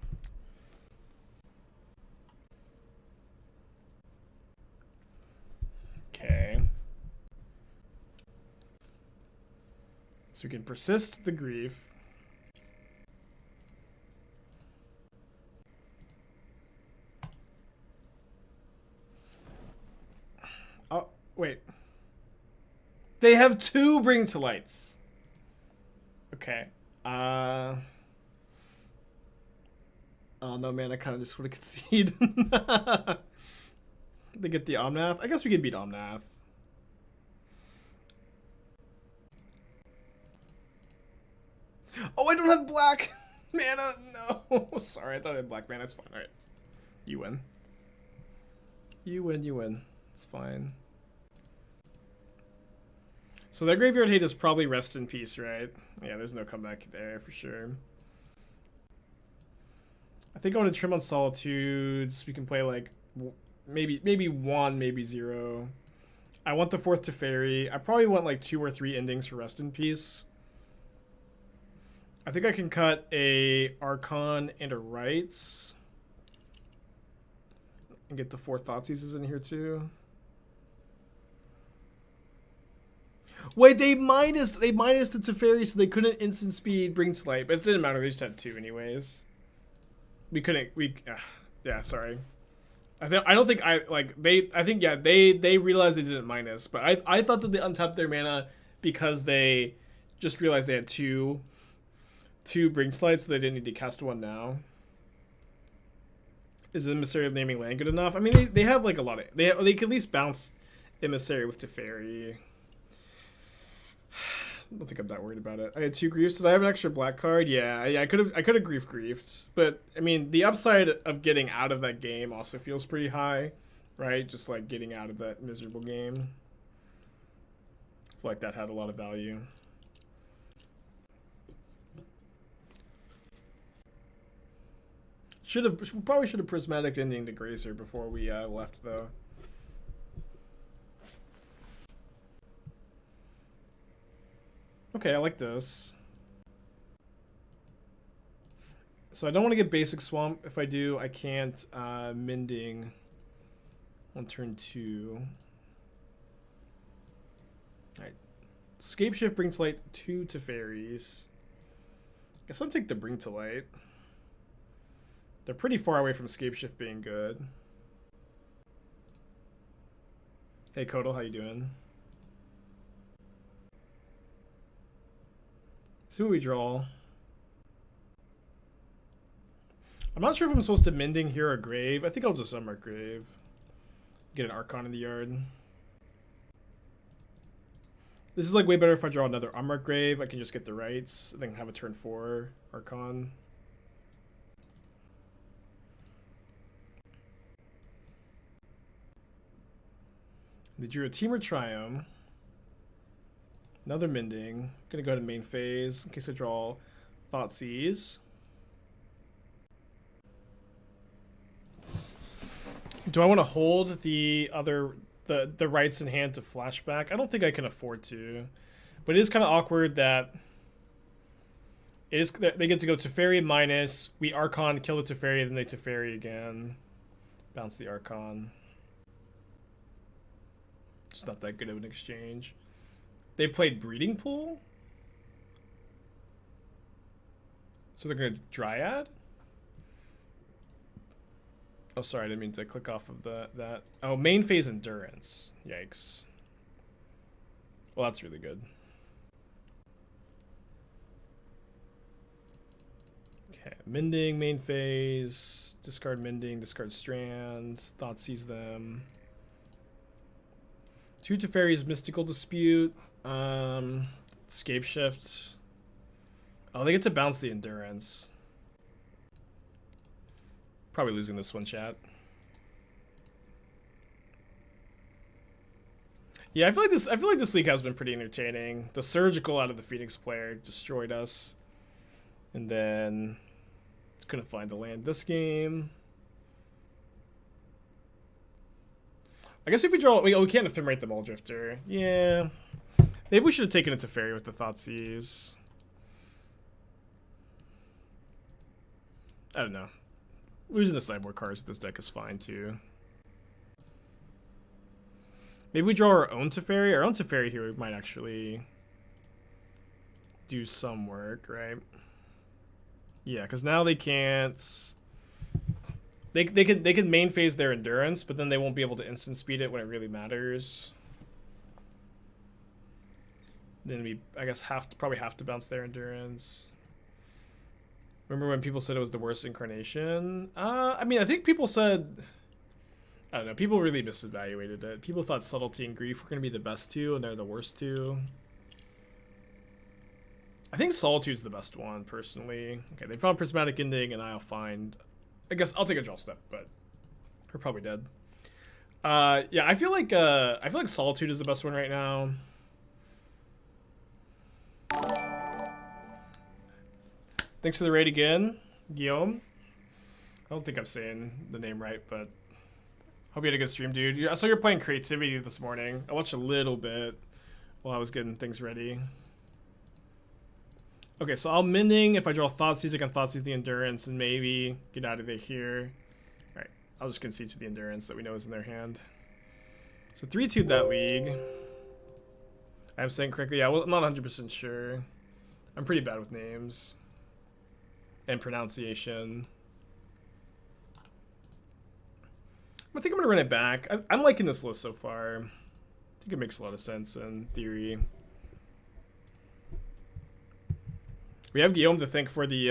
Okay. So we can persist the Grief. Wait. They have 2 Bring to Lights. Okay. Oh no, man, I kind of just want to concede. They get the Omnath. I guess we could beat Omnath. Oh, I don't have black mana. No. Sorry, I thought I had black mana. It's fine. All right. You win. You win, you win. It's fine. So their graveyard hate is probably Rest in Peace, right? Yeah, there's no comeback there for sure. I think I want to trim on Solitudes. We can play like maybe 1, maybe 0. I want the 4th Teferi. I probably want like 2 or 3 endings for Rest in Peace. I think I can cut a Archon and a Rites. And get the 4 Thoughtseizes in here too. Wait, they minus the Teferi, so they couldn't instant speed Bring to Light, but it didn't matter. They just had 2 anyways. Yeah, sorry. I think they realized they didn't minus, but I thought that they untapped their mana because they just realized they had 2 Bring to Light, so they didn't need to cast 1 now. Is Emissary of Naming Land good enough? I mean, they have like a lot of... They can at least bounce Emissary with Teferi. I don't think I'm that worried about it. I had 2 griefs. Did I have an extra black card? Yeah, I could have griefed. But, I mean, the upside of getting out of that game also feels pretty high, right? Just like getting out of that miserable game. I feel like that had a lot of value. Probably should have Prismatic Ending to Grazer before we left, though. Okay, I like this. So I don't want to get Basic Swamp. If I do, I can't Mending on turn 2. Alright. Scape Shift, Bring to Light, 2 Teferis. Guess I'll take the Bring to Light. They're pretty far away from Scape Shift being good. Hey, Kodal, how you doing? See what we draw. I'm not sure if I'm supposed to Mending here or Grave. I think I'll just Unmarked Grave. Get an Archon in the yard. This is like way better if I draw another Unmarked Grave. I can just get the rights. And then have a turn 4 Archon. They drew a Temur Triumph. Another Mending. Gonna go to main phase in case I draw Thoughtseize. Do I want to hold the rights in hand to flashback? I don't think I can afford to. But it is kind of awkward that they get to go Teferi minus. We Archon, kill the Teferi, then they Teferi again. Bounce the Archon. It's not that good of an exchange. They played Breeding Pool? So they're going to Dryad? Oh, sorry, I didn't mean to click off of that. Oh, main phase Endurance. Yikes. Well, that's really good. Okay, Mending, main phase. Discard Mending, discard Strand. Thoughtseize them. 2 Teferi's Mystical Dispute. Scape Shift. Oh, they get to bounce the Endurance. Probably losing this one, chat. Yeah, I feel like this league has been pretty entertaining. The Surgical out of the Phoenix player destroyed us. And then couldn't find the land this game. I guess if we draw... we can't Ephemerate the Mulldrifter. Yeah. Maybe we should have taken it to Teferi with the Thoughtseize. I don't know. Losing the sideboard cards with this deck is fine, too. Maybe we draw our own Teferi. Our own Teferi here might actually do some work, right? Yeah, because now they can't... They can main phase their Endurance, but then they won't be able to instant speed it when it really matters. Then we, I guess, probably have to bounce their endurance. Remember when people said it was the worst incarnation? I mean, I think people said, I don't know, people really misevaluated it. People thought Subtlety and Grief were going to be the best two, and they're the worst two. I think Solitude's the best one, personally. Okay, they found Prismatic Ending, and I'll find... I guess I'll take a draw step, but we're probably dead. Yeah, I feel like Solitude is the best one right now. Thanks for the raid again, Guillaume. I don't think I'm saying the name right, but hope you had a good stream, dude. I saw you're playing Creativity this morning. I watched a little bit while I was getting things ready. Okay, so I'll Mending. If I draw Thoughtseize, I can Thoughtseize the Endurance and maybe get out of it here. Alright, I'll just concede to the Endurance that we know is in their hand. So 3-2'd that league. I'm saying correctly. Yeah, well, I'm not 100% sure. I'm pretty bad with names and pronunciation. I think I'm going to run it back. I'm liking this list so far. I think it makes a lot of sense in theory. We have Guillaume to thank for the